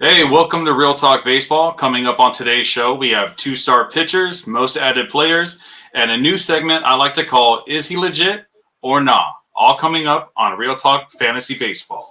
Hey, welcome to Real Talk Baseball. Coming up on today's show, we have two-star pitchers, most added players, and a new segment I like to call Is He Legit or Nah? All coming up on Real Talk Fantasy Baseball.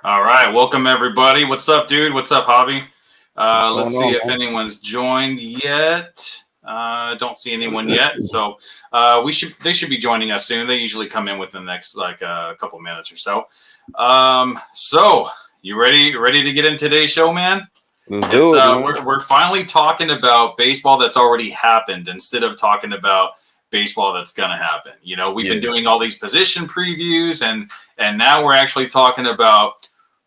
All right, welcome everybody. What's up, dude? What's up, Hobby? Let's see if anyone's joined yet. Don't see anyone yet, so they should be joining us soon. They usually come in within the next a couple minutes or so. So you ready to get in today's show, man? Let's do it, man. We're finally talking about baseball that's already happened instead of talking about baseball that's going to happen. You know, we've been doing all these position previews and now we're actually talking about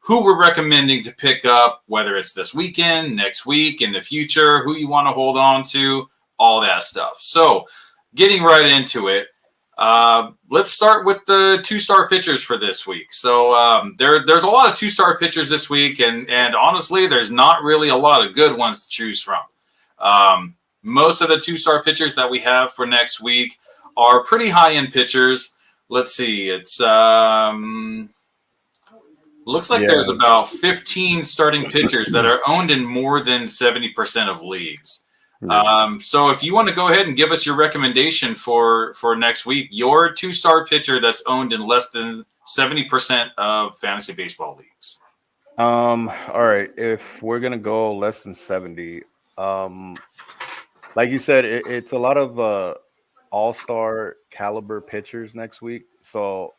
who we're recommending to pick up, whether it's this weekend, next week, in the future, who you want to hold on to, all that stuff. So getting right into it, let's start with the two-star pitchers for this week. So there's a lot of two-star pitchers this week, and honestly, there's not really a lot of good ones to choose from. Most of the two-star pitchers that we have for next week are pretty high-end pitchers. Let's see. It's looks like there's about 15 starting pitchers that are owned in more than 70% of leagues. So if you want to go ahead and give us your recommendation for next week, your two-star pitcher that's owned in less than 70% of fantasy baseball leagues. All right. If we're going to go less than 70, like you said, it's a lot of all-star caliber pitchers next week. So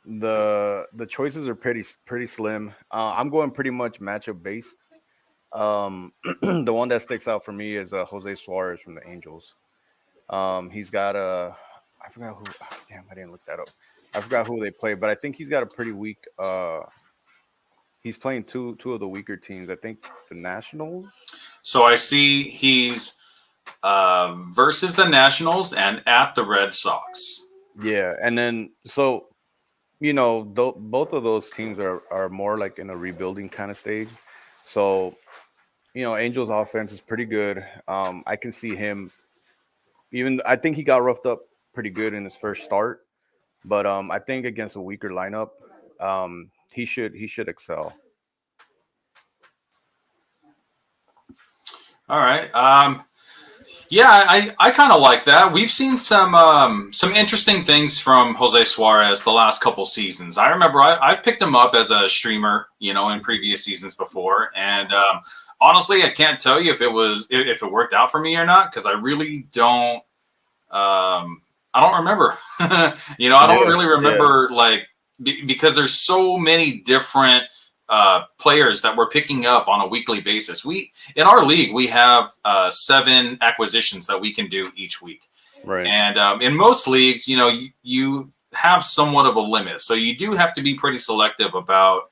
the choices are pretty slim. I'm going pretty much matchup based. The one that sticks out for me is Jose Suarez from the Angels. He's got I forgot who. Damn, I didn't look that up. I forgot who they play, but I think he's got a pretty weak. He's playing two of the weaker teams. I think the Nationals. So I see he's versus the Nationals and at the Red Sox. Yeah, and then so. You know, both of those teams are more like in a rebuilding kind of stage. So, you know, Angels offense is pretty good. I can see him I think he got roughed up pretty good in his first start, but I think against a weaker lineup, he should excel. All right. Yeah, I kind of like that. We've seen some interesting things from Jose Suarez the last couple seasons. I remember I've picked him up as a streamer, you know, in previous seasons before, and honestly, I can't tell you if it worked out for me or not because I really don't. I don't remember. You know, I don't really remember because there's so many different players that we're picking up on a weekly basis. In our league, we have 7 acquisitions that we can do each week. Right. And in most leagues, you know, you have somewhat of a limit. So you do have to be pretty selective about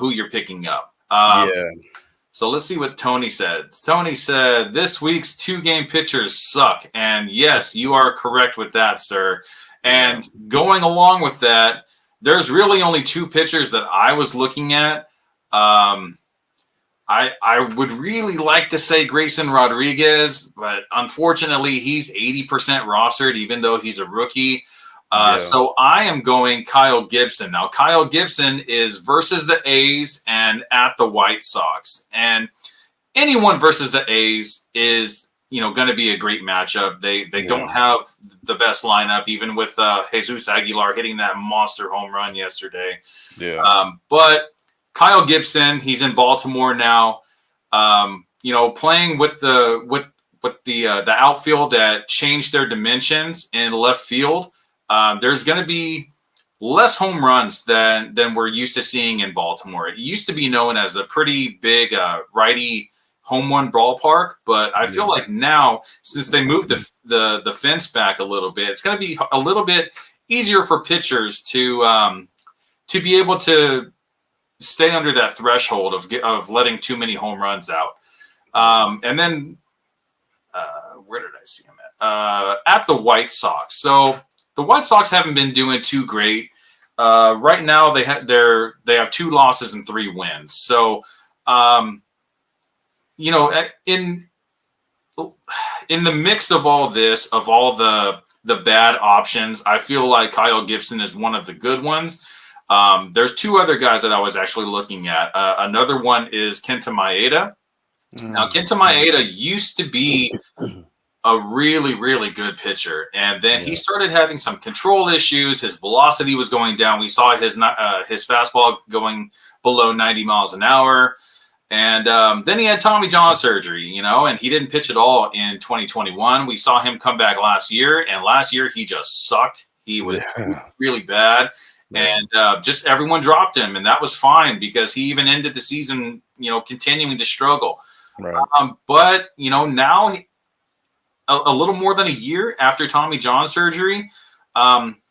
who you're picking up. So let's see what Tony said. Tony said, this week's 2-game pitchers suck. And yes, you are correct with that, sir. And going along with that, there's really only 2 pitchers that I was looking at. I would really like to say Grayson Rodriguez, but unfortunately he's 80% rostered, even though he's a rookie. So I am going Kyle Gibson. Now, Kyle Gibson is versus the A's and at the White Sox. And anyone versus the A's is, you know, going to be a great matchup. They don't have the best lineup, even with Jesus Aguilar hitting that monster home run yesterday. But Kyle Gibson, he's in Baltimore now. You know, playing with the outfield that changed their dimensions in left field. There's going to be less home runs than we're used to seeing in Baltimore. It used to be known as a pretty big righty home run ballpark, but I feel like now, since they moved the fence back a little bit, it's going to be a little bit easier for pitchers to be able to stay under that threshold of letting too many home runs out. And then where did I see him at the White Sox? So the White Sox haven't been doing too great. Right now they have 2 losses and 3 wins. So in the mix of all this, of all the bad options, I feel like Kyle Gibson is one of the good ones. There's 2 other guys that I was actually looking at. Another one is Kenta Maeda. Now, Kenta Maeda used to be a really, really good pitcher, and then he started having some control issues. His velocity was going down. We saw his fastball going below 90 miles an hour. And then he had Tommy John surgery, and he didn't pitch at all in 2021. We saw him come back last year, and last year he just sucked. He was really bad, and just everyone dropped him, and that was fine because he even ended the season, continuing to struggle. Right. But, now a little more than a year after Tommy John surgery,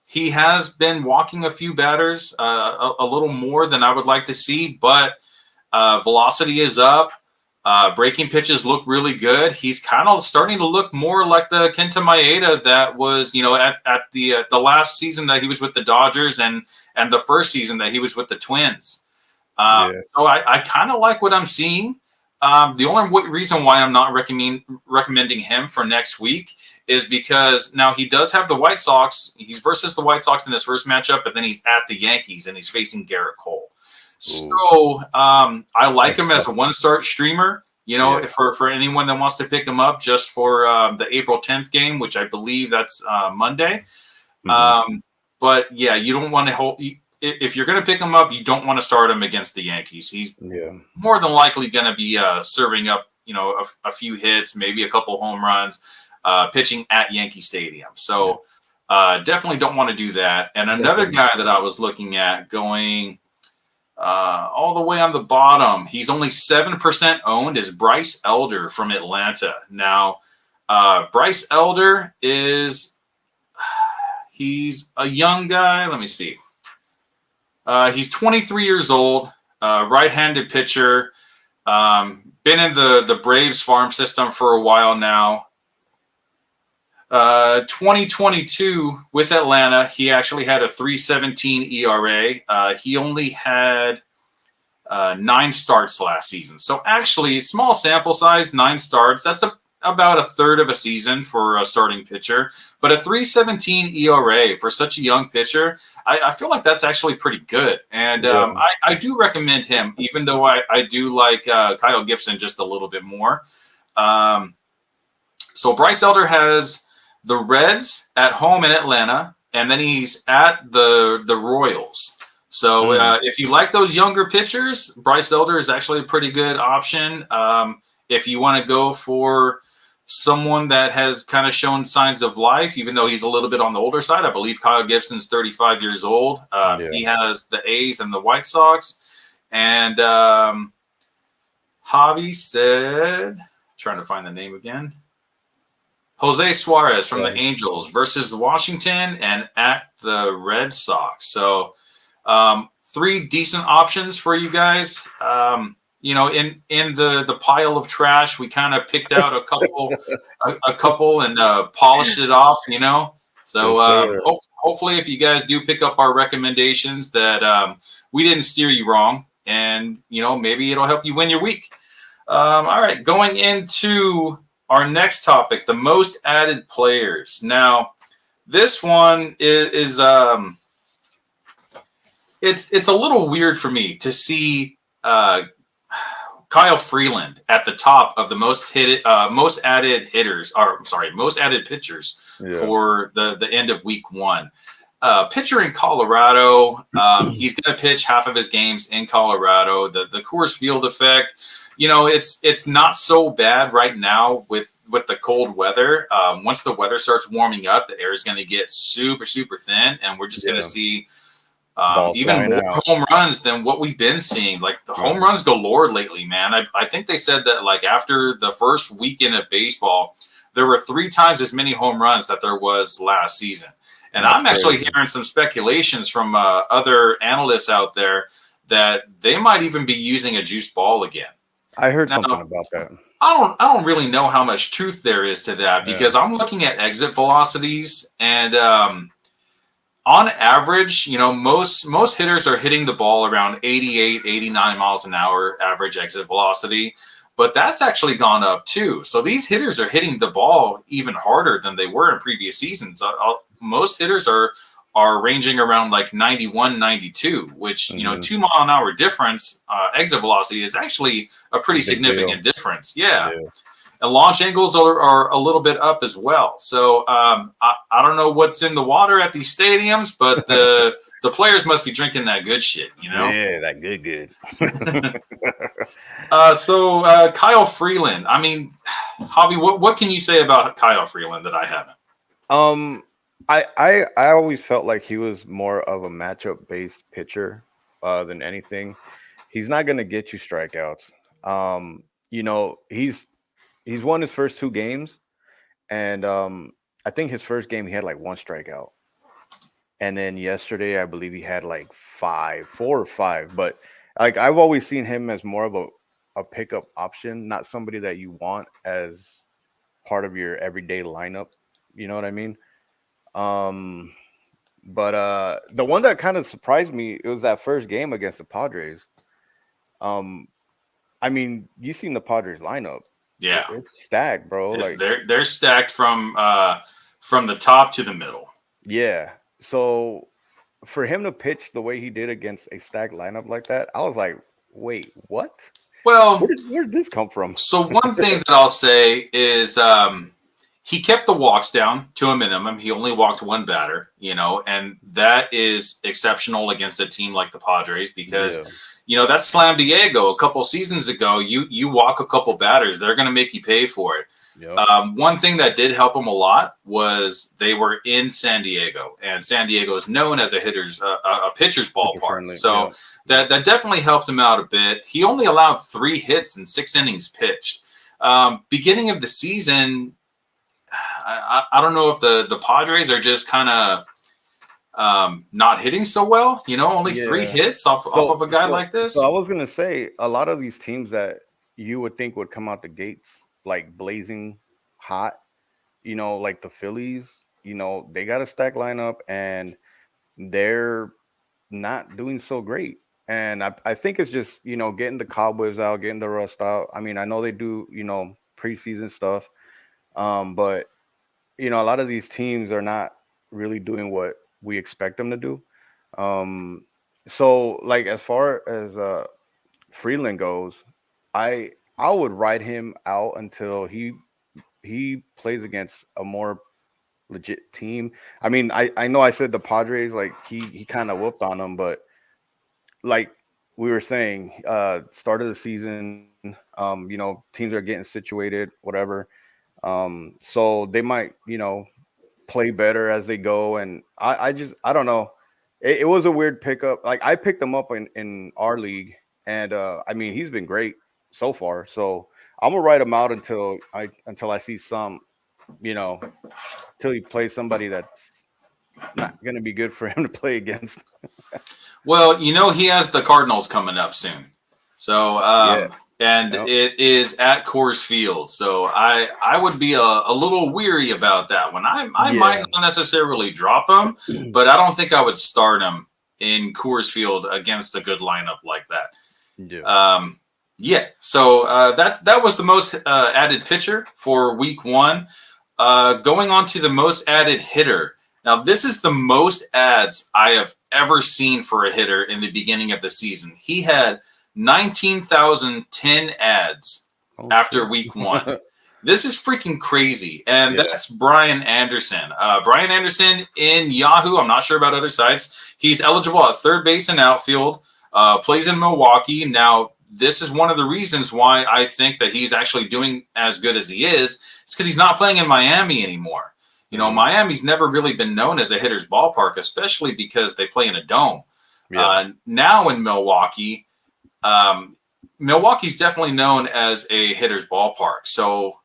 he has been walking a few batters a little more than I would like to see, but velocity is up. Breaking pitches look really good. He's kind of starting to look more like the Kenta Maeda that was, at the last season that he was with the Dodgers and the first season that he was with the Twins. So I kind of like what I'm seeing. The only reason why I'm not recommending him for next week is because now he does have the White Sox. He's versus the White Sox in his first matchup, but then he's at the Yankees and he's facing Garrett Cole. So I like him as a 1-start streamer, for anyone that wants to pick him up just for the April 10th game, which I believe that's Monday. But yeah, you don't want to hold. If you're going to pick him up, you don't want to start him against the Yankees. He's more than likely going to be serving up, a few hits, maybe a couple home runs, pitching at Yankee Stadium. So definitely don't want to do that. And another guy that I was looking at going all the way on the bottom, he's only 7% owned, is Bryce Elder from Atlanta. Now, Bryce Elder he's a young guy. Let me see. He's 23 years old, right-handed pitcher, been in the Braves farm system for a while now. 2022 with Atlanta, he actually had a 3.17 ERA. He only had 9 starts last season. So actually, small sample size, 9 starts. That's about a third of a season for a starting pitcher. But a 3.17 ERA for such a young pitcher, I feel like that's actually pretty good. And I do recommend him, even though I do like Kyle Gibson just a little bit more. So Bryce Elder has the Reds at home in Atlanta, and then he's at the Royals. So if you like those younger pitchers, Bryce Elder is actually a pretty good option. If you want to go for someone that has kind of shown signs of life, even though he's a little bit on the older side, I believe Kyle Gibson's 35 years old. He has the A's and the White Sox. And Javi said, trying to find the name again, Jose Suarez from the Angels versus Washington and at the Red Sox. So 3 decent options for you guys. In the pile of trash, we kind of picked out a couple and polished it off, So hopefully if you guys do pick up our recommendations that we didn't steer you wrong, and, maybe it'll help you win your week. All right, going into our next topic, the most added players. Now, this one is it's a little weird for me to see Kyle Freeland at the top of the most added pitchers for the end of week 1. Pitcher in Colorado, he's going to pitch half of his games in Colorado. The Coors Field effect, it's not so bad right now with the cold weather. Once the weather starts warming up, the air is going to get super, super thin, and we're just going to see even more home runs than what we've been seeing. Like the home runs galore lately, man. I think they said that like after the first weekend of baseball, there were 3 times as many home runs that there was last season. And That's I'm actually crazy. hearing some speculations from other analysts out there that they might even be using a juiced ball again. I heard Now, something about that. I don't really know how much truth there is to that because I'm looking at exit velocities and on average, most hitters are hitting the ball around 88, 89 miles an hour average exit velocity, but that's actually gone up too. So these hitters are hitting the ball even harder than they were in previous seasons. Most hitters are ranging around like 91, 92, which, 2 mile an hour difference, exit velocity is actually a pretty significant difference. Yeah. And launch angles are a little bit up as well. So I don't know what's in the water at these stadiums, but the players must be drinking that good shit, Yeah, that good. So Kyle Freeland. I mean, Hobby, what can you say about Kyle Freeland that I haven't? I always felt like he was more of a matchup based pitcher than anything. He's not gonna get you strikeouts. He's won his first 2 games, and I think his first game he had like 1 strikeout, and then yesterday I believe he had like 4 or 5. But like I've always seen him as more of a pickup option, not somebody that you want as part of your everyday lineup. You know what I mean? Um, but the one that kind of surprised me, it was that first game against the Padres. Um, I mean, you seen the Padres lineup. Yeah, It's stacked, bro. Like they're stacked from the top to the middle. yeah. So for him to pitch the way he did against a stacked lineup like that, I was like, wait, what? Well, Where did this come from? so one thing that I'll say is he kept the walks down to a minimum. He only walked one batter, and that is exceptional against a team like the Padres because, that's Slam Diego. A couple seasons ago, you walk a couple batters, they're going to make you pay for it. Yep. One thing that did help him a lot was they were in San Diego, and San Diego is known as a pitcher's ballpark. So that definitely helped him out a bit. He only allowed 3 hits in 6 innings pitched. Beginning of the season, I don't know if the Padres are just kind of not hitting so well. Only 3 hits off of a guy like this. So I was gonna say a lot of these teams that you would think would come out the gates like blazing hot, like the Phillies, they got a stacked lineup and they're not doing so great. And I think it's just, getting the cobwebs out, getting the rust out. I mean, I know they do, preseason stuff. But a lot of these teams are not really doing what we expect them to do. So like as far as Freeland goes, I would ride him out until he plays against a more legit team. I mean, I know I said the Padres like he kind of whooped on them, but like we were saying, start of the season, teams are getting situated, whatever. So they might, play better as they go. And I don't know. It was a weird pickup. Like I picked him up in our league, and I mean he's been great so far. So I'm gonna ride him out until I see some, till he plays somebody that's not gonna be good for him to play against. Well, he has the Cardinals coming up soon. So it is at Coors Field. So I would be a little weary about that one. I might not necessarily drop him, but I don't think I would start him in Coors Field against a good lineup like that. So that was the most added pitcher for week 1. Going on to the most added hitter. Now, this is the most ads I have ever seen for a hitter in the beginning of the season. He had 19,010 ads after week 1. This is freaking crazy. And that's Brian Anderson. Brian Anderson in Yahoo. I'm not sure about other sites. He's eligible at third base and outfield, plays in Milwaukee. Now, this is one of the reasons why I think that he's actually doing as good as he is. It's because he's not playing in Miami anymore. Miami's never really been known as a hitter's ballpark, especially because they play in a dome. Now in Milwaukee, Milwaukee's definitely known as a hitter's ballpark. So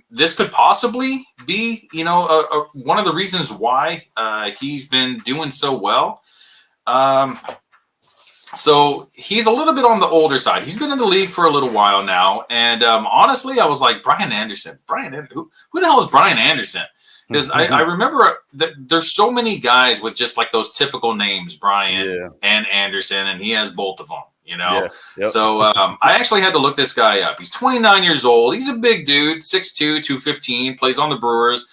this could possibly be, one of the reasons why he's been doing so well. So he's a little bit on the older side. He's been in the league for a little while now. And honestly, I was like, Brian Anderson. Who the hell is Brian Anderson? Because I remember that there's so many guys with just like those typical names, Brian and Anderson, and he has both of them, Yeah. Yep. So I actually had to look this guy up. He's 29 years old. He's a big dude, 6'2", 215, plays on the Brewers.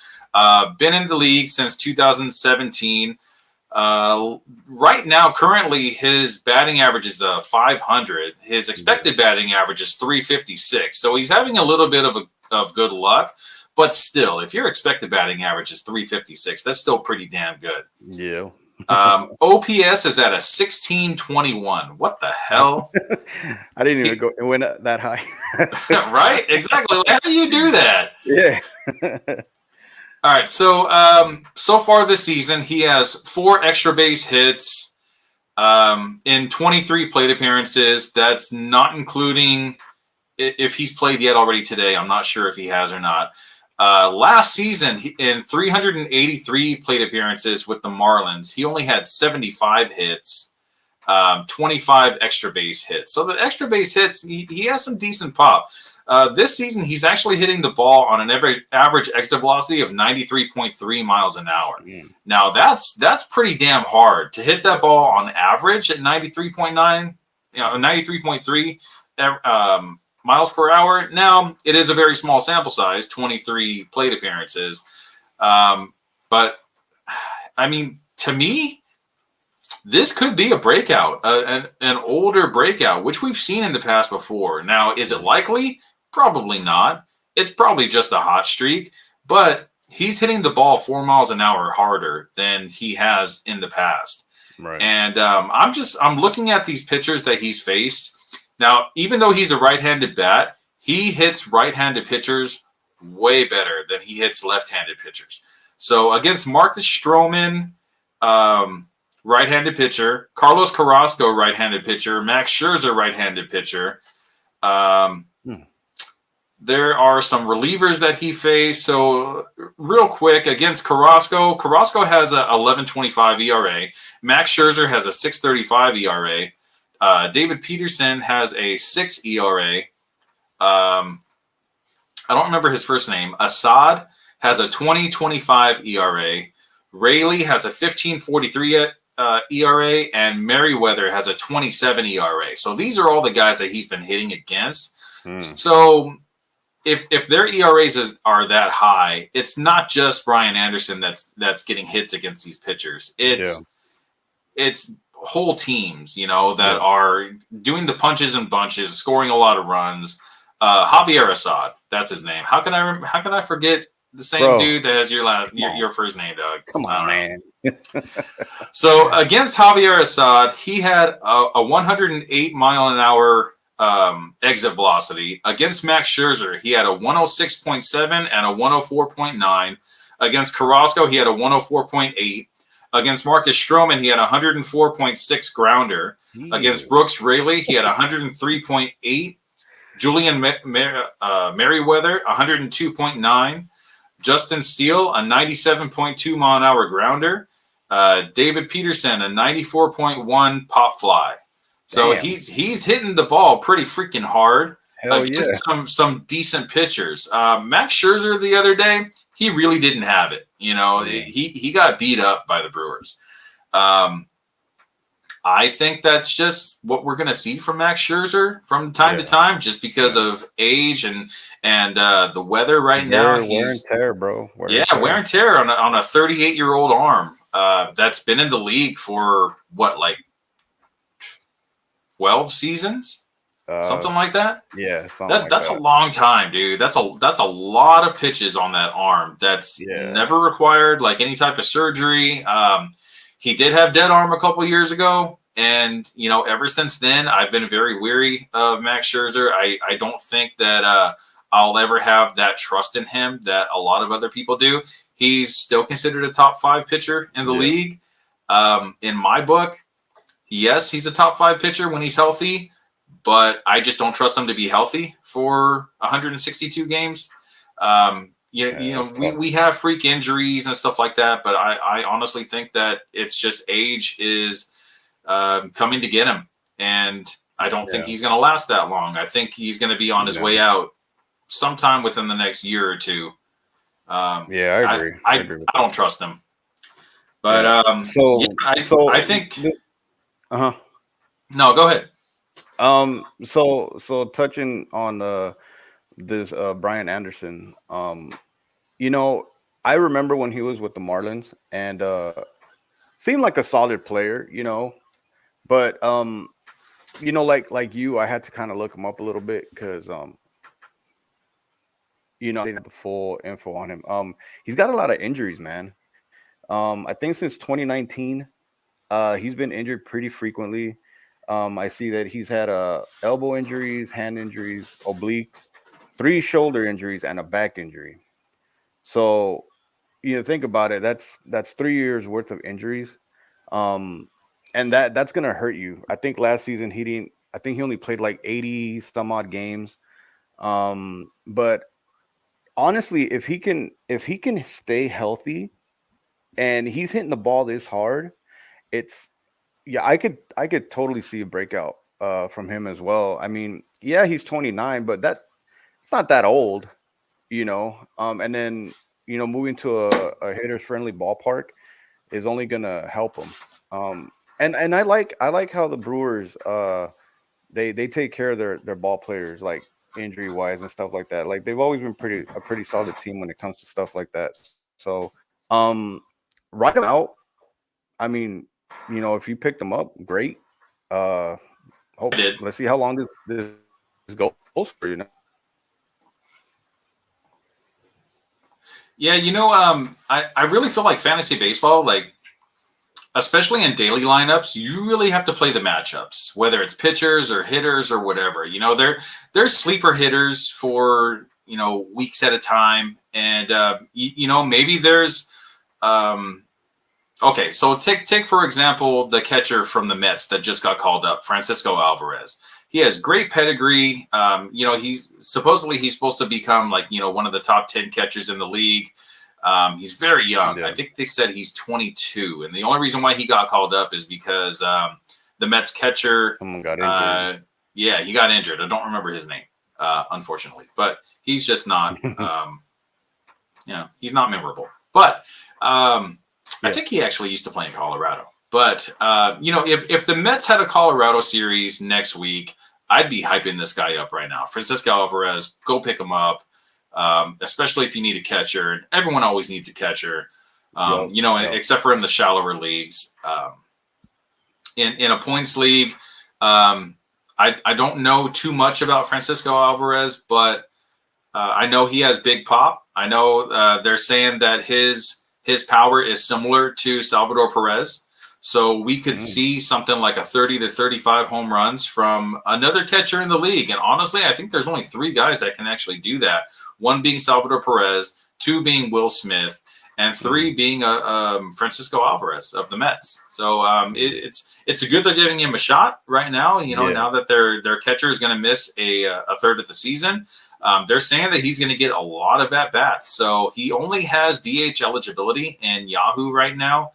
Been in the league since 2017. Right now, currently, his batting average is 500. His expected batting average is 356. So he's having a little bit of good luck. But still, if your expected batting average is 356, that's still pretty damn good. Yeah. OPS is at a 1621. What the hell? I didn't even it went that high. Right? Exactly. How do you do that? Yeah. All right. So far this season, he has 4 extra base hits in 23 plate appearances. That's not including if he's played yet already today. I'm not sure if he has or not. Last season, in 383 plate appearances with the Marlins, he only had 75 hits, 25 extra base hits. So the extra base hits, he has some decent pop. This season, he's actually hitting the ball on an average exit velocity of 93.3 miles an hour. Now, that's pretty damn hard to hit that ball on average at 93.9, 93.3 miles per hour. Now, it is a very small sample size, 23 plate appearances. But, I mean, to me, this could be a breakout, an older breakout, which we've seen in the past before. Now, is it likely? Probably not. It's probably just a hot streak. But he's hitting the ball 4 miles an hour harder than he has in the past. Right. And I'm looking at these pitchers that he's faced. Now, even though he's a right-handed bat, he hits right-handed pitchers way better than he hits left-handed pitchers. So against Marcus Stroman, right-handed pitcher, Carlos Carrasco, right-handed pitcher, Max Scherzer, right-handed pitcher. There are some relievers that he faced. So real quick, against Carrasco has a 11.25 ERA. Max Scherzer has a 6.35 ERA. David Peterson has a 6 ERA. I don't remember his first name. Assad has a 20.25 ERA. Rayleigh has a 15.43 ERA, and Merriweather has a 27 ERA. So these are all the guys that he's been hitting against. So if their ERAs are that high, it's not just Brian Anderson that's getting hits against these pitchers. It's whole teams, that are doing the punches and bunches, scoring a lot of runs. Javier Assad, that's his name. How can I forget the same dude that has your first name, Doug? Come on, man. So against Javier Assad, he had a 108 mile an hour exit velocity. Against Max Scherzer, he had a 106.7 and a 104.9. Against Carrasco, he had a 104.8. Against Marcus Stroman, he had a 104.6 grounder. Against Brooks Raley, he had 103.8. Julian Merriweather, 102.9. Justin Steele, a 97.2 mile an hour grounder. David Peterson, a 94.1 pop fly. So he's hitting the ball pretty freaking hard against some decent pitchers. Max Scherzer the other day, he really didn't have it. He got beat up by the Brewers. I think that's just what we're going to see from Max Scherzer from time to time, just because of age and the weather right now. Wear and tear, bro. Wear and tear on a 38-year-old arm that's been in the league for like 12 seasons. Something like that. Yeah, that's a long time, dude. That's a lot of pitches on that arm. That's never required like any type of surgery. He did have dead arm a couple years ago, and ever since then, I've been very weary of Max Scherzer. I don't think that I'll ever have that trust in him that a lot of other people do. He's still considered a top 5 pitcher in the league. In my book, yes, he's a top 5 pitcher when he's healthy. But I just don't trust him to be healthy for 162 games. We have freak injuries and stuff like that, but I honestly think that it's just age is coming to get him, and I don't think he's going to last that long. I think he's going to be on his way out sometime within the next year or two. I agree. I don't trust him. But I think. No, go ahead. So touching on this Brian Anderson, I remember when he was with the Marlins and seemed like a solid player, but like you, I had to kind of look him up a little bit because I didn't have the full info on him. He's got a lot of injuries, man. I think since 2019, he's been injured pretty frequently. I see that he's had elbow injuries, hand injuries, obliques, 3 shoulder injuries, and a back injury. So think about it. That's 3 years worth of injuries, and that's gonna hurt you. I think last season he didn't. I think he only played like 80 some odd games. But honestly, if he can stay healthy, and he's hitting the ball this hard, I could totally see a breakout from him as well. I mean, he's 29, but it's not that old, and then moving to a hitters friendly ballpark is only gonna help him. And I like how the Brewers they take care of their ball players, like injury wise and stuff like that. Like they've always been a pretty solid team when it comes to stuff like that. So right out. I mean, if you picked them up, great. Let's see how long this goes for, Yeah, I really feel like fantasy baseball, like especially in daily lineups, you really have to play the matchups, whether it's pitchers or hitters or whatever. There's sleeper hitters for weeks at a time, and maybe there's okay. So take for example the catcher from the Mets that just got called up, Francisco Alvarez. He has great pedigree. He's supposed to become like one of the top 10 catchers in the league. He's very young. Yeah. I think they said he's 22, and the only reason why he got called up is because the Mets catcher. Someone got injured. He got injured. I don't remember his name, unfortunately, but he's just not. He's not memorable. But I think he actually used to play in Colorado. But if the Mets had a Colorado series next week, I'd be hyping this guy up right now. Francisco Alvarez, go pick him up. Especially if you need a catcher. Everyone always needs a catcher, except for in the shallower leagues. In a points league, I don't know too much about Francisco Alvarez, but I know he has big pop. I know they're saying that his power is similar to Salvador Perez. So we could see something like a 30 to 35 home runs from another catcher in the league. And honestly, I think there's only 3 guys that can actually do that. 1 being Salvador Perez, 2 being Will Smith, and 3 being Francisco Alvarez of the Mets. So it's a good they're giving him a shot right now. Now that their catcher is going to miss a third of the season, they're saying that he's going to get a lot of at bats. So he only has DH eligibility in Yahoo right now.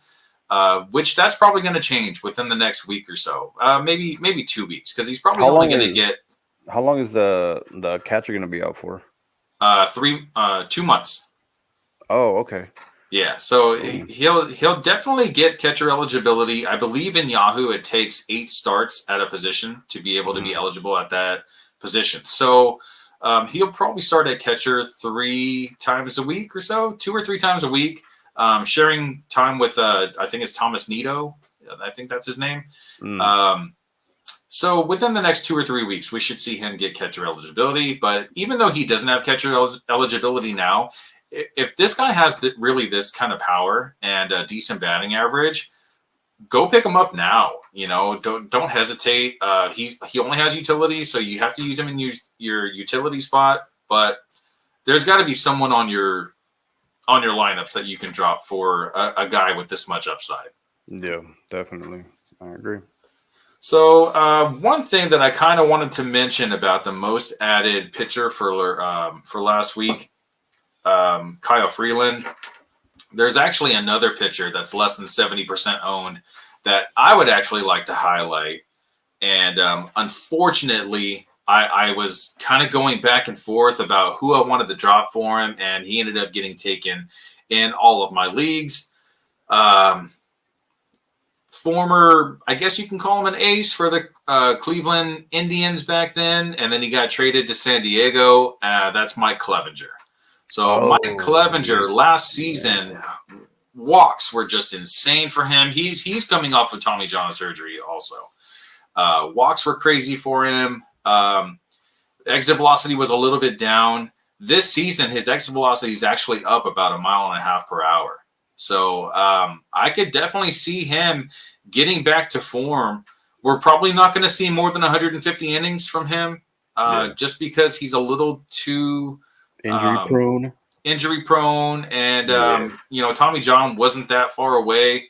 Which that's probably going to change within the next week or so, maybe 2 weeks, because he's probably only going to get. How long is the catcher going to be out for? 2 months. Oh, okay. Yeah, so he'll definitely get catcher eligibility. I believe in Yahoo it takes 8 starts at a position to be able to be eligible at that position. So he'll probably start at catcher 3 times a week or so, 2 or 3 times a week. Sharing time with, I think it's Thomas Nido. I think that's his name. So within the next 2 or 3 weeks, we should see him get catcher eligibility. But even though he doesn't have catcher eligibility now, if this guy has really this kind of power and a decent batting average, go pick him up now. Don't hesitate. He only has utility, so you have to use him in your utility spot. But there's got to be someone on your lineups that you can drop for a guy with this much upside. Yeah, definitely. I agree. So one thing that I kind of wanted to mention about the most added pitcher for last week, Kyle Freeland. There's actually another pitcher that's less than 70% owned that I would actually like to highlight. And unfortunately, I was kind of going back and forth about who I wanted to drop for him, and he ended up getting taken in all of my leagues. Former, I guess you can call him an ace for the Cleveland Indians back then, and then he got traded to San Diego. That's Mike Clevinger. So Mike Clevinger last season, walks were just insane for him. He's coming off of Tommy John surgery also. Walks were crazy for him. Exit velocity was a little bit down. This season, his exit velocity is actually up about 1.5 miles per hour. So I could definitely see him getting back to form. We're probably not going to see more than 150 innings from him just because he's a little too injury prone. And, Tommy John wasn't that far away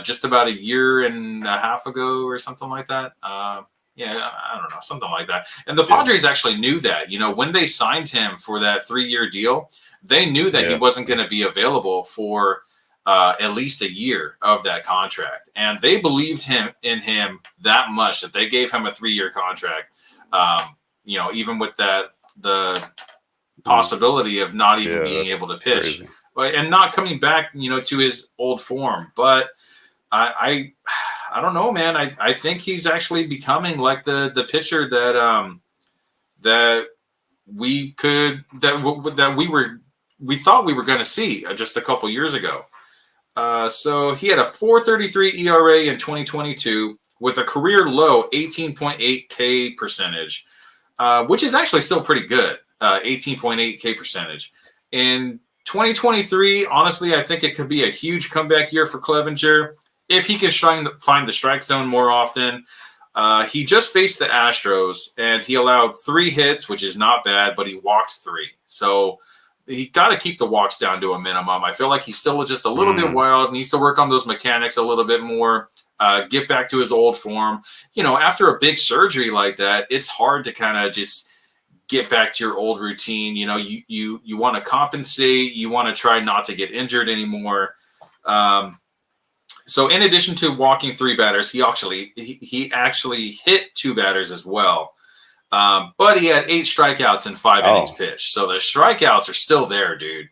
just about a year and a half ago or something like that. I don't know, something like that. And the Padres actually knew that, when they signed him for that 3-year deal, they knew that he wasn't going to be available for at least a year of that contract. And they believed in him that much that they gave him a 3-year contract, even with the possibility of not even being able to pitch and not coming back, to his old form. But I don't know, man. I think he's actually becoming like the pitcher that we thought we were going to see just a couple years ago. So he had a 4.33 ERA in 2022 with a career low 18.8 K percentage, which is actually still pretty good. 18.8 K percentage in 2023. Honestly, I think it could be a huge comeback year for Clevinger if he can find the strike zone more often. He just faced the Astros and he allowed 3 hits, which is not bad, but he walked 3. So he got to keep the walks down to a minimum. I feel like he's still just a little bit wild, needs to work on those mechanics a little bit more, get back to his old form. After a big surgery like that, it's hard to kind of just get back to your old routine. You want to compensate. You want to try not to get injured anymore. So in addition to walking 3 batters, he actually hit 2 batters as well. But he had 8 strikeouts in 5 innings pitched. So the strikeouts are still there, dude.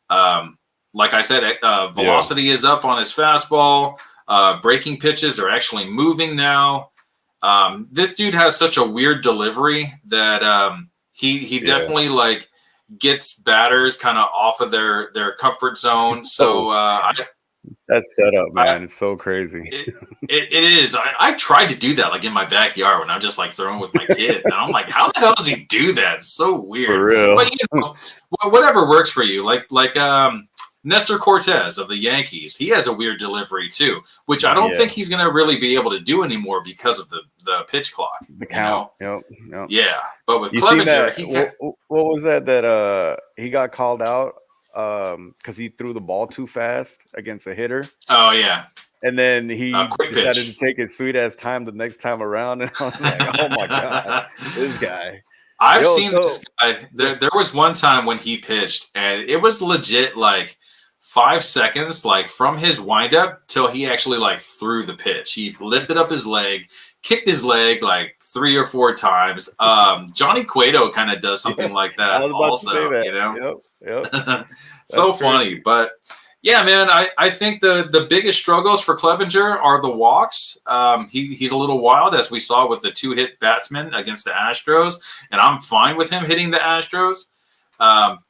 Like I said, velocity is up on his fastball. Breaking pitches are actually moving now. This dude has such a weird delivery that he definitely gets batters kind of off of their comfort zone. So that setup, man, it's so crazy. It is. I tried to do that in my backyard when I'm just throwing with my kid, and I'm like, how the hell does he do that? It's so weird. For real. But whatever works for you. Like Nestor Cortez of the Yankees, he has a weird delivery too, which I don't think he's going to really be able to do anymore because of the pitch clock. The count. Yep. Yeah, but with Clevinger, what was that he got called out because he threw the ball too fast against a hitter. Oh yeah. And then he decided to take his sweet ass time the next time around, and I was like, "Oh my god, this guy!" I've seen this guy. There was one time when he pitched, and it was legit 5 seconds, from his windup till he actually threw the pitch. He lifted up his leg, kicked his leg 3 or 4 times. Johnny Cueto kind of does something like that also. Yep. So funny, but. Yeah, man, I think the biggest struggles for Clevinger are the walks. He's a little wild, as we saw with the 2-hit batsman against the Astros, and I'm fine with him hitting the Astros.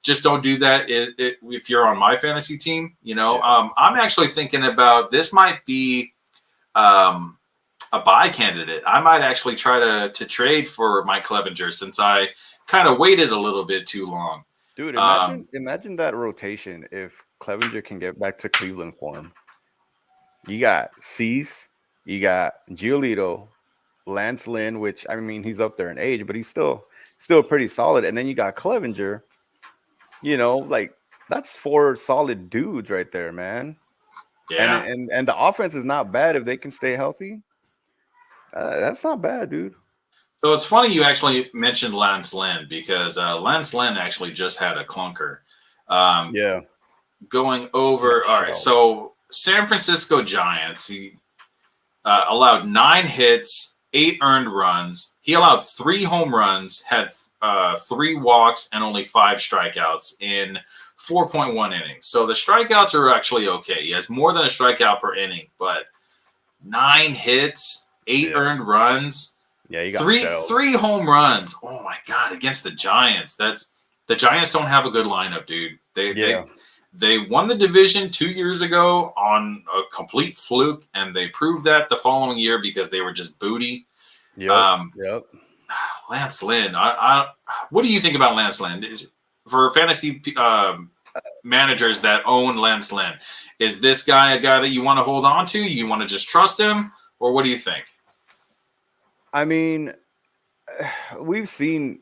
Just don't do that if you're on my fantasy team. I'm actually thinking about this might be a buy candidate. I might actually try to trade for Mike Clevinger since I kind of waited a little bit too long. Dude, imagine that rotation if Clevinger can get back to Cleveland form. You got Cease, you got Giolito, Lance Lynn, which he's up there in age, but he's still pretty solid. And then you got Clevinger. That's 4 solid dudes right there, man. Yeah. And the offense is not bad if they can stay healthy. That's not bad, dude. So it's funny you actually mentioned Lance Lynn because Lance Lynn actually just had a clunker. Yeah. Going over. All right. So San Francisco Giants. He allowed 9 hits, 8 earned runs. He allowed 3 home runs, had 3 walks, and only 5 strikeouts in 4.1 innings. So the strikeouts are actually okay. He has more than a strikeout per inning, but 9 hits, 8 earned runs. Yeah, you got three home runs. Oh my God! Against the Giants, the Giants don't have a good lineup, dude. They won the division 2 years ago on a complete fluke, and they proved that the following year because they were just booty. Yep. Lance Lynn. What do you think about Lance Lynn? For fantasy managers that own Lance Lynn, is this guy a guy that you want to hold on to? You want to just trust him, or what do you think? I mean, we've seen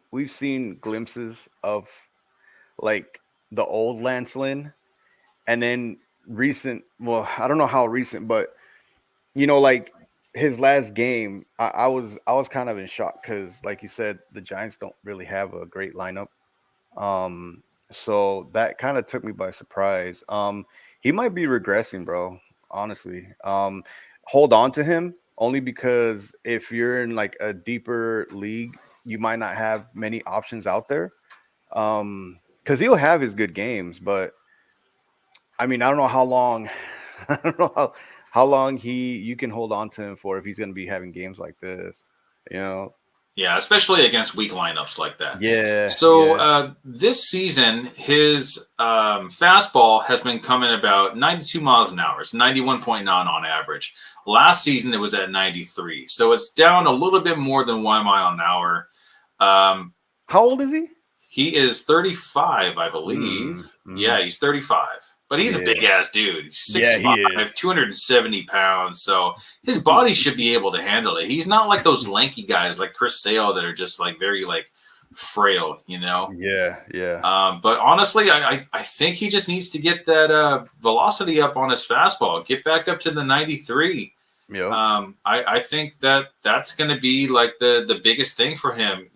glimpses of like the old Lance Lynn, and then recent. Well, I don't know how recent, but like his last game, I was kind of in shock because, like you said, the Giants don't really have a great lineup. So that kind of took me by surprise. He might be regressing, bro. Honestly, hold on to him only because if you're in like a deeper league, you might not have many options out there. Because he'll have his good games, but I mean, I don't know how long. I don't know how long you can hold on to him for if he's going to be having games like this. Yeah, especially against weak lineups like that. Yeah. So this season, his fastball has been coming about 92 miles an hour. It's 91.9 on average. Last season, it was at 93. So it's down a little bit more than 1 mile an hour. How old is he? He is 35, I believe. Mm-hmm. Yeah, he's 35. But he's a big-ass dude. He's 6'5", 270 pounds. So his body should be able to handle it. He's not like those lanky guys like Chris Sale that are just like very like frail, Yeah. But honestly, I think he just needs to get that velocity up on his fastball. Get back up to the 93. Yeah. I think that's going to be like the biggest thing for him,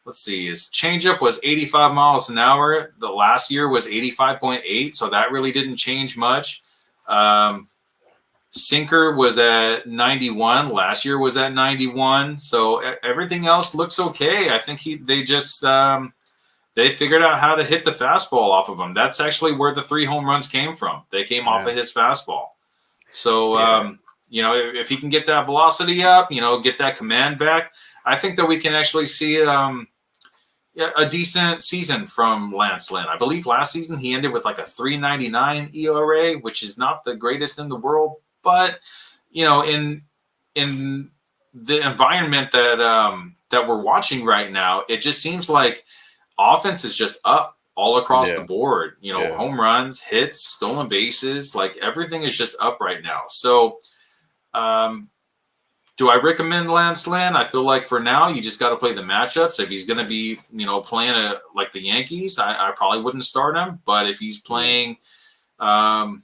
Let's see. His changeup was 85 miles an hour. The last year was 85.8, so that really didn't change much. Sinker was at 91. Last year was at 91. So everything else looks okay. I think they just they figured out how to hit the fastball off of him. That's actually where the 3 home runs came from. They came off of his fastball. So if he can get that velocity up, get that command back, I think that we can actually see a decent season from Lance Lynn. I believe last season he ended with like a 3.99 ERA, which is not the greatest in the world. But in the environment that we're watching right now, it just seems like offense is just up all across the board. Home runs, hits, stolen bases, like everything is just up right now. So, do I recommend Lance Lynn? I feel like for now, you just got to play the matchups. If he's going to be, playing like the Yankees, I probably wouldn't start him. But if he's playing, I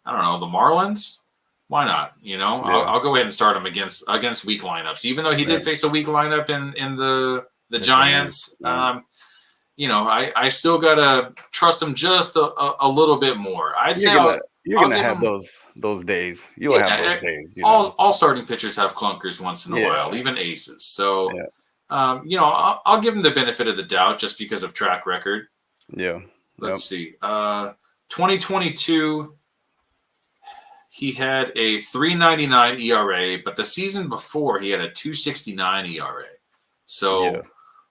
don't know, the Marlins, why not? I'll go ahead and start him against weak lineups. Even though he did face a weak lineup in the Giants, I still got to trust him just a little bit more. I'd say you're going to have those days. You'll have those days. All starting pitchers have clunkers once in a while, even aces. So, I'll give him the benefit of the doubt just because of track record. Yeah. Let's see. 2022, he had a 3.99 ERA, but the season before he had a 2.69 ERA. So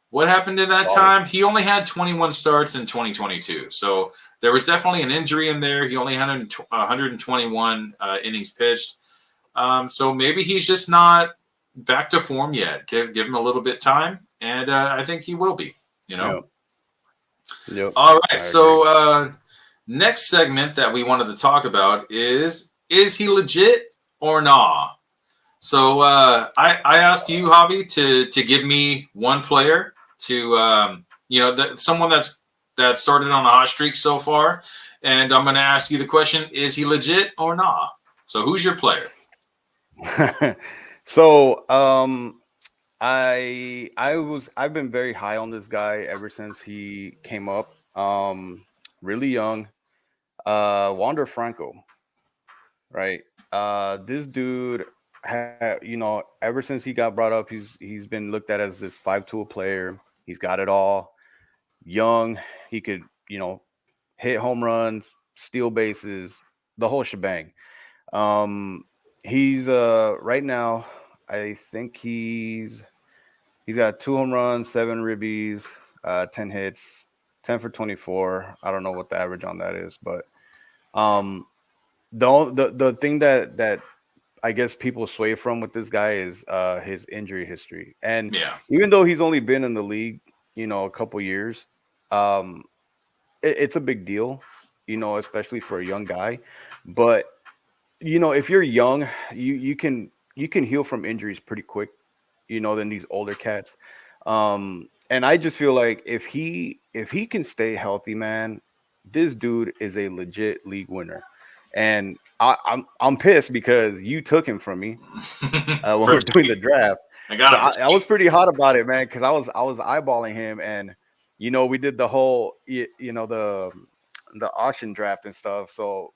what happened in that time? He only had 21 starts in 2022. So there was definitely an injury in there. He only had 121 innings pitched. So maybe he's just not back to form yet. Give him a little bit time, and I think he will be. Yep. All right. So next segment that we wanted to talk about is he legit or nah? So I asked you, Javi, to give me one player to someone that started on a hot streak so far, and I'm going to ask you the question: is he legit or nah? So who's your player? So I've been very high on this guy ever since he came up. Really young. Wander Franco, right? This dude ever since he got brought up, he's been looked at as this 5 tool player. He's got it all. Young, he could, hit home runs, steal bases, the whole shebang. Um, he's right now, I think he's got 2 home runs, 7 ribbies, 10 hits, 10 for 24. I don't know what the average on that is, but um, the thing that I guess people sway from with this guy is his injury history. And Yeah. even though he's only been in the league, a couple years, um, it's a big deal, especially for a young guy. But if you're young, you can heal from injuries pretty quick, than these older cats. And I just feel like if he can stay healthy, man, this dude is a legit league winner. And I'm pissed because you took him from me when we we're doing the draft. I So got I was pretty hot about it, man, because I was eyeballing him, and we did the whole the auction draft and stuff. So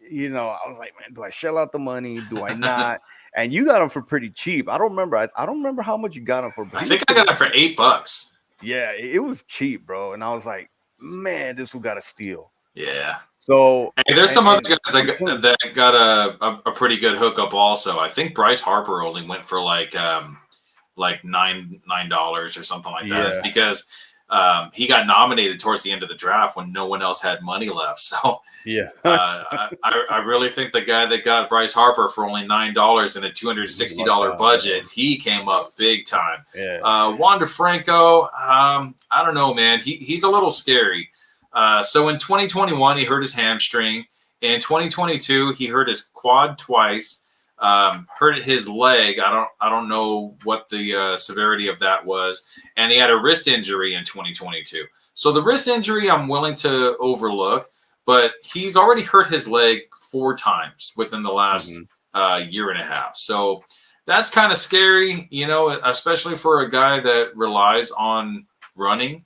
I was like, man, do I shell out the money? Do I not? And you got him for pretty cheap. I don't remember. I don't remember how much you got him for. But I think I got it for $8. Yeah, it was cheap, bro. And I was like, man, this one got a steal. Yeah. So hey, there's some other guys that got a pretty good hookup also. I think Bryce Harper only went for like $9 or something like that. It's because he got nominated towards the end of the draft when no one else had money left. So yeah, I really think the guy that got Bryce Harper for only $9 and a $260 budget, he came up big time. Yeah. Wander Franco, I don't know, man. He's a little scary. So in 2021, he hurt his hamstring. In 2022, he hurt his quad twice. Hurt his leg. I don't know what the severity of that was, and he had a wrist injury in 2022. So the wrist injury I'm willing to overlook, but he's already hurt his leg 4 times within the last year and a half. So that's kind of scary, especially for a guy that relies on running.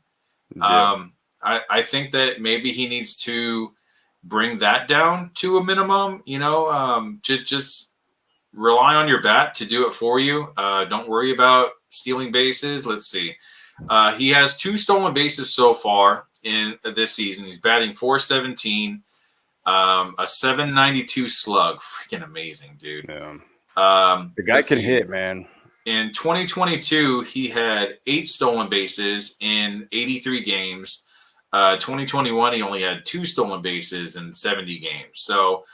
Yeah. I think that maybe he needs to bring that down to a minimum. Just rely on your bat to do it for you. Don't worry about stealing bases. Let's see. He has 2 stolen bases so far in this season. He's batting .417, a .792 slug. Freaking amazing, dude. Yeah. The guy can hit, man. In 2022, he had 8 stolen bases in 83 games. 2021, he only had 2 stolen bases in 70 games. So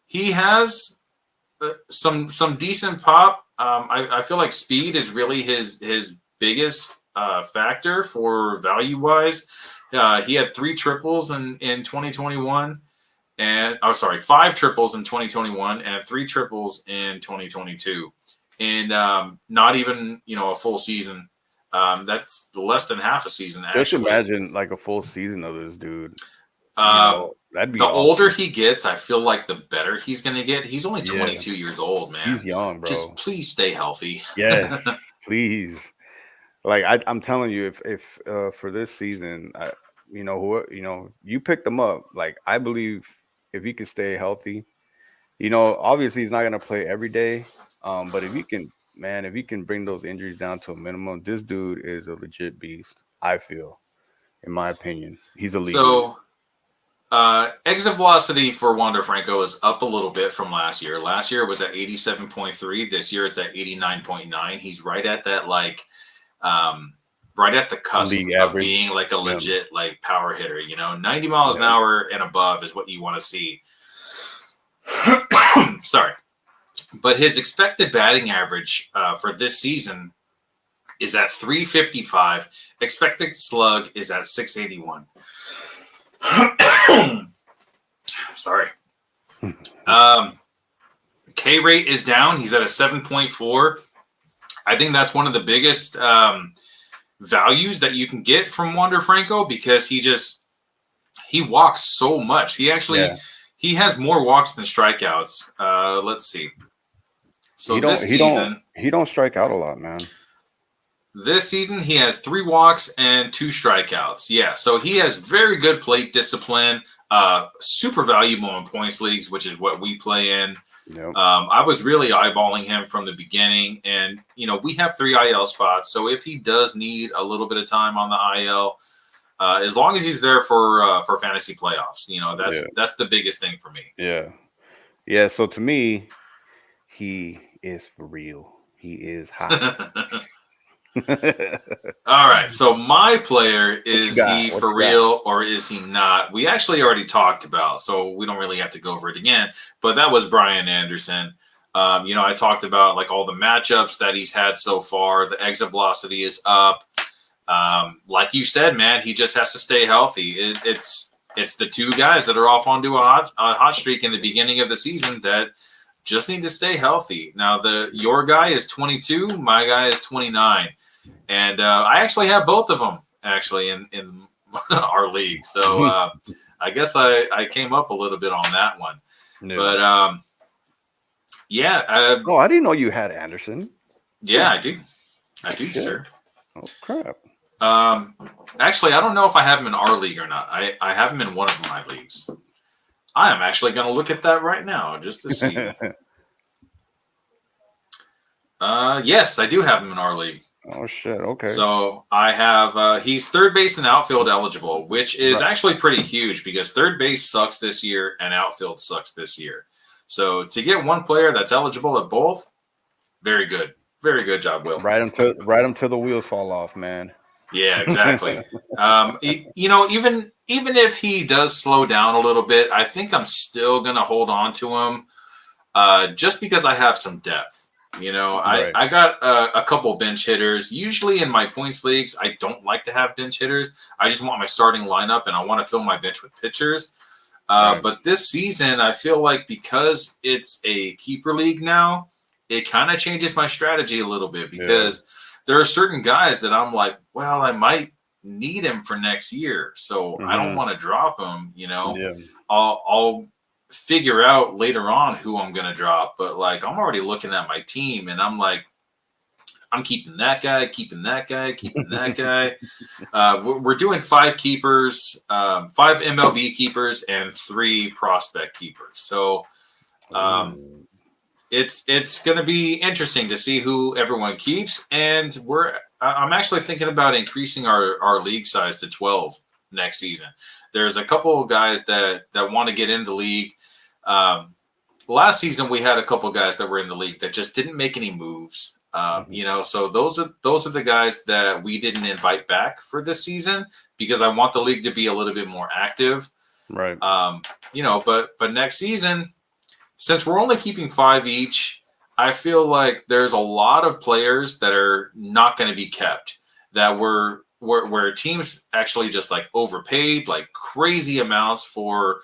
he has some decent pop. I feel like speed is really his biggest factor for value wise. He had 3 triples in 2021, and 5 triples in 2021 and 3 triples in 2022, and not even a full season. That's less than half a season. Actually, just imagine like a full season of this dude. That'd be the awesome. older he gets, I feel like the better he's going to get. He's only 22 years old, man. He's young, bro. Just please stay healthy. Yes, please. Like I'm telling you, if for this season, you picked him up. Like I believe if he can stay healthy, obviously he's not going to play every day. But if he can bring those injuries down to a minimum, this dude is a legit beast. I feel, in my opinion, he's a leader. So. Exit velocity for Wander Franco is up a little bit from last year. Last year it was at 87.3. This year it's at 89.9. He's right at that, right at the cusp of being like a legit power hitter. 90 miles an hour and above is what you want to see. Sorry. But his expected batting average for this season is at 355. Expected slug is at 681. Sorry. K rate is down. He's at a 7.4. I think that's one of the biggest values that you can get from Wander Franco because he walks so much. He has more walks than strikeouts. Let's see. So he don't strike out a lot, man. This season, he has 3 walks and 2 strikeouts. Yeah, so he has very good plate discipline, super valuable in points leagues, which is what we play in. Yep. I was really eyeballing him from the beginning, and we have 3 IL spots. So if he does need a little bit of time on the IL, as long as he's there for fantasy playoffs, that's the biggest thing for me. Yeah. So to me, he is for real. He is hot. All right. So my player, is he for real or is he not? We actually already talked about, so we don't really have to go over it again. But that was Brian Anderson. I talked about like all the matchups that he's had so far. The exit velocity is up. Like you said, man, he just has to stay healthy. It's the 2 guys that are off onto a hot streak in the beginning of the season that just need to stay healthy. Now, your guy is 22, my guy is 29, and I actually have both of them actually in our league. So I guess I came up a little bit on that one. No. But yeah. I didn't know you had Anderson. Yeah, I do. I do, Shit. Sir. Oh crap. Actually, I don't know if I have him in our league or not. I have him in one of my leagues. I am actually going to look at that right now just to see. Yes, I do have him in our league. Oh, shit. Okay. So I have he's third base and outfield eligible, which is actually pretty huge because third base sucks this year and outfield sucks this year. So to get one player that's eligible at both, very good. Very good job, Will. Ride him till the wheels fall off, man. Yeah, exactly. Even if he does slow down a little bit, I think I'm still going to hold on to him just because I have some depth. I got a couple bench hitters. Usually in my points leagues, I don't like to have bench hitters. I just want my starting lineup, and I want to fill my bench with pitchers. But this season, I feel like because it's a keeper league now, it kind of changes my strategy a little bit because there are certain guys that I'm like, well, I might need him for next year, so I don't want to drop him. I'll figure out later on who I'm going to drop, but like I'm already looking at my team, and I'm like, I'm keeping that guy, keeping that guy, keeping that guy. We're doing 5 keepers, 5 MLB keepers, and 3 prospect keepers. So it's going to be interesting to see who everyone keeps, and I'm actually thinking about increasing our league size to 12 next season. There's a couple of guys that want to get in the league. Last season we had a couple of guys that were in the league that just didn't make any moves. So those are the guys that we didn't invite back for this season because I want the league to be a little bit more active. Right. But next season, since we're only keeping 5 each, I feel like there's a lot of players that are not going to be kept, that where teams actually just like overpaid like crazy amounts for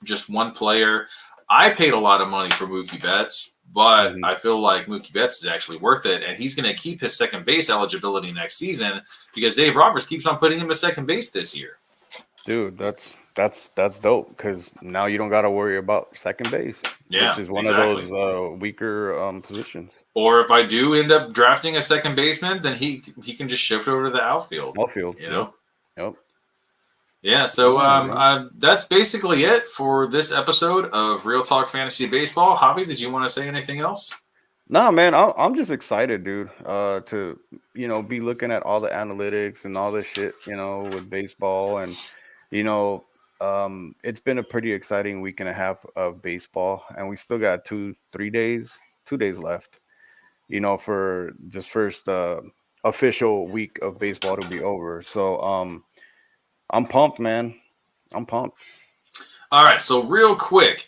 just one player. I paid a lot of money for Mookie Betts, but I feel like Mookie Betts is actually worth it, and he's going to keep his second base eligibility next season because Dave Roberts keeps on putting him at second base this year. Dude, that's dope because now you don't got to worry about second base, which is one of those weaker positions. Or if I do end up drafting a second baseman, then he can just shift over to the outfield. Yep. Yeah, so that's basically it for this episode of Real Talk Fantasy Baseball. Javi, did you want to say anything else? Nah, man, I'm just excited, dude, to be looking at all the analytics and all this shit, with baseball, and it's been a pretty exciting week and a half of baseball, and we still got 2 days left, for this first official week of baseball to be over. So I'm pumped, man. I'm pumped. All right, so real quick,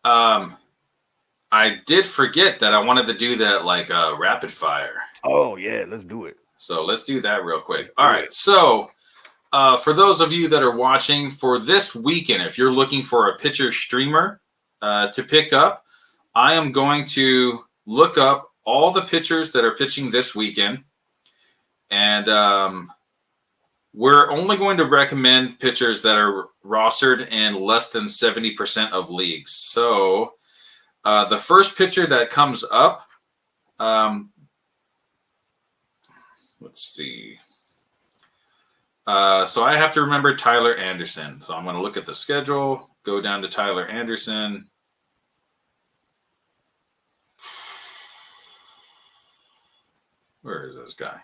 I did forget that I wanted to do that like rapid fire. Oh yeah, let's do it. So let's do that real quick. All right, so for those of you that are watching, for this weekend, if you're looking for a pitcher streamer to pick up, I am going to look up all the pitchers that are pitching this weekend, and we're only going to recommend pitchers that are rostered in less than 70% of leagues. So The first pitcher that comes up, let's see. So I have to remember Tyler Anderson. So I'm going to look at the schedule, go down to Tyler Anderson. Where is this guy?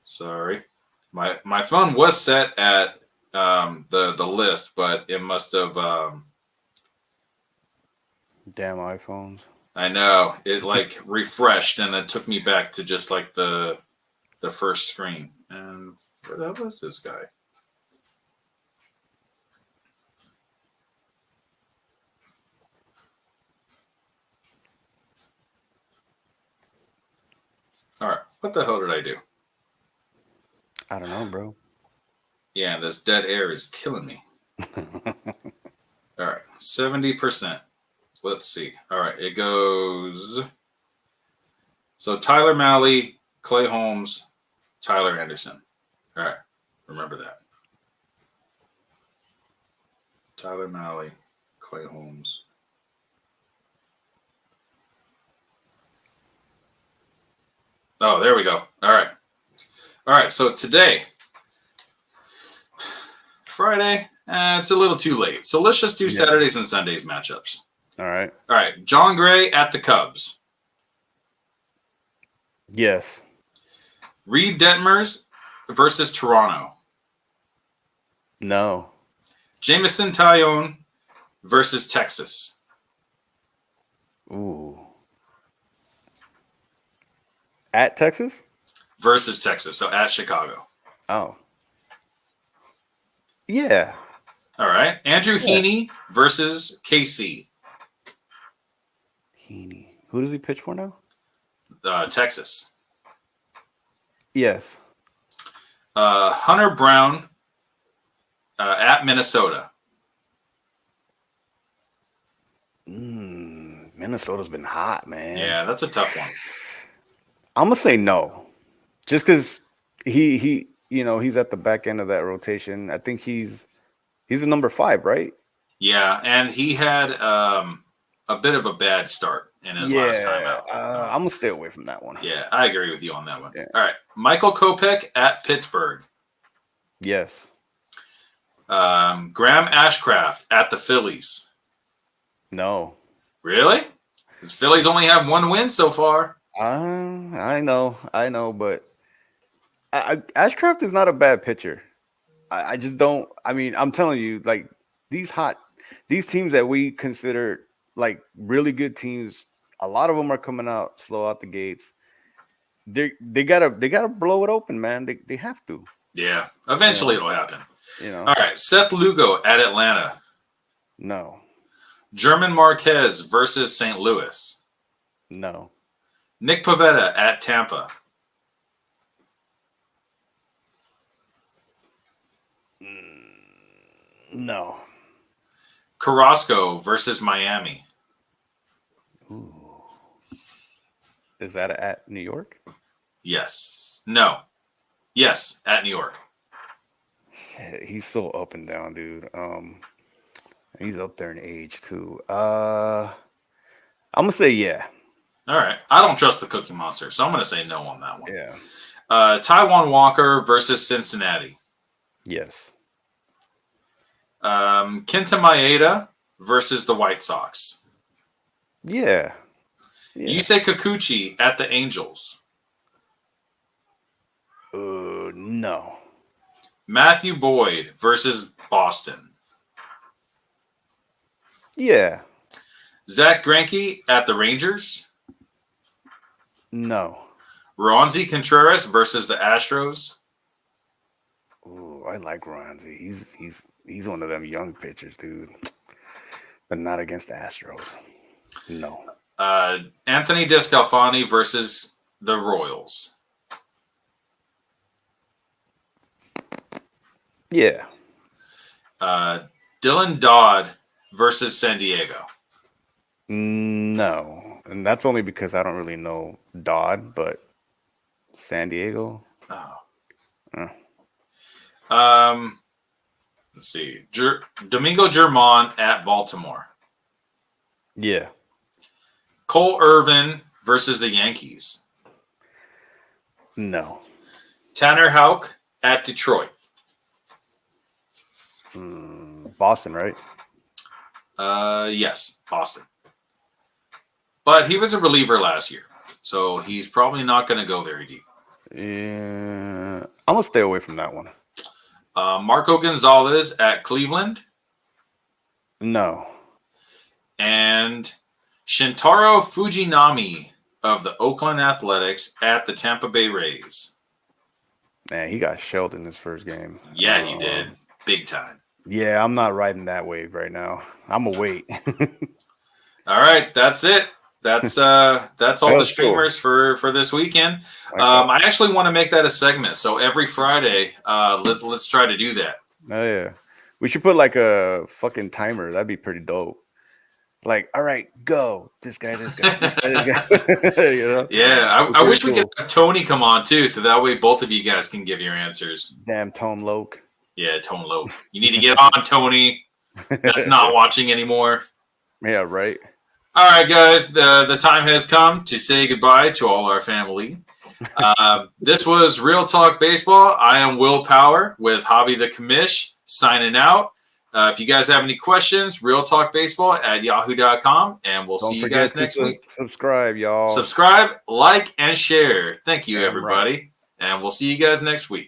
Sorry. My phone was set at the list, but it must have damn iPhones. I know. It like refreshed and then took me back to just like the first screen. And where the hell was this guy? All right. What the hell did I do? I don't know, bro. Yeah, this dead air is killing me. All right. 70%. Let's see. All right. It goes. So Tyler Mahle, Clay Holmes, Tyler Anderson. All right. Remember that. Tyler Mahle, Clay Holmes. Oh, there we go. All right. All right. So today, Friday, it's a little too late. So let's just do Saturdays and Sundays matchups. All right. All right. John Gray at the Cubs. Yes. Reed Detmers versus Toronto. No. Jameson Taillon versus Texas. Ooh. At Texas? Versus Texas. So at Chicago. Oh. Yeah. All right. Andrew Heaney versus KC. Heaney. Who does he pitch for now? Texas. Yes. Hunter Brown at Minnesota. Minnesota's been hot, man. Yeah, that's a tough one. I'm gonna say no, just because he he's at the back end of that rotation. I think he's the number 5, right? Yeah, and he had a bit of a bad start in his last time out. I'm gonna stay away from that one. Yeah, I agree with you on that one. Yeah. All right, Michael Kopech at Pittsburgh. Yes. Graham Ashcraft at the Phillies. No. Really? Because Phillies only have 1 win so far. I know, but Ashcraft is not a bad pitcher. I just don't. I mean, I'm telling you, like these teams that we consider like really good teams, a lot of them are coming out slow out the gates. They gotta blow it open, man. They have to. Yeah, eventually it'll happen. All right, Seth Lugo at Atlanta. No. German Marquez versus St. Louis. No. Nick Pivetta at Tampa. No. Carrasco versus Miami. Ooh. Is that at New York? Yes. No. Yes, at New York. He's so up and down, dude. He's up there in age too. I'm gonna say yeah. All right. I don't trust the Cookie Monster, so I'm gonna say no on that one. Yeah. Taijuan Walker versus Cincinnati. Yes. Kenta Maeda versus the White Sox. Yeah. Yusei Kikuchi at the Angels. No. Matthew Boyd versus Boston. Yeah. Zach Greinke at the Rangers. No. Roansy Contreras versus the Astros. Ooh, I like Roansy. He's one of them young pitchers, dude. But not against the Astros. No. Anthony Descalfani versus the Royals. Yeah. Dylan Dodd versus San Diego. No. And that's only because I don't really know Dodd, but San Diego. Oh. Let's see. Domingo Germán at Baltimore. Yeah. Cole Irvin versus the Yankees. No. Tanner Houck at Detroit. Boston, right? Yes, Boston. But he was a reliever last year, so he's probably not going to go very deep. Yeah, I'm going to stay away from that one. Marco Gonzalez at Cleveland. No. And Shintaro Fujinami of the Oakland Athletics at the Tampa Bay Rays. Man, he got shelled in his first game. Yeah, he did. Big time. Yeah, I'm not riding that wave right now. I'm going to wait. All right, that's it. That's all the streamers for this weekend. Okay. I actually want to make that a segment. So every Friday, let's try to do that. Oh yeah, we should put like a fucking timer. That'd be pretty dope. Like, all right, go. This guy, this guy, this guy, this guy. You know? Yeah, I wish we could have Tony come on too, so that way both of you guys can give your answers. Damn, Tone Loke. Yeah, Tone Loke. You need to get on, Tony. That's not watching anymore. Yeah, right. All right, guys, the time has come to say goodbye to all our family. This was Real Talk Baseball. I am Will Power with Javi the Commish signing out. If you guys have any questions, realtalkbaseball@yahoo.com, and we'll see you guys next week. Subscribe, y'all. Subscribe, like, and share. Thank you, everybody, and we'll see you guys next week.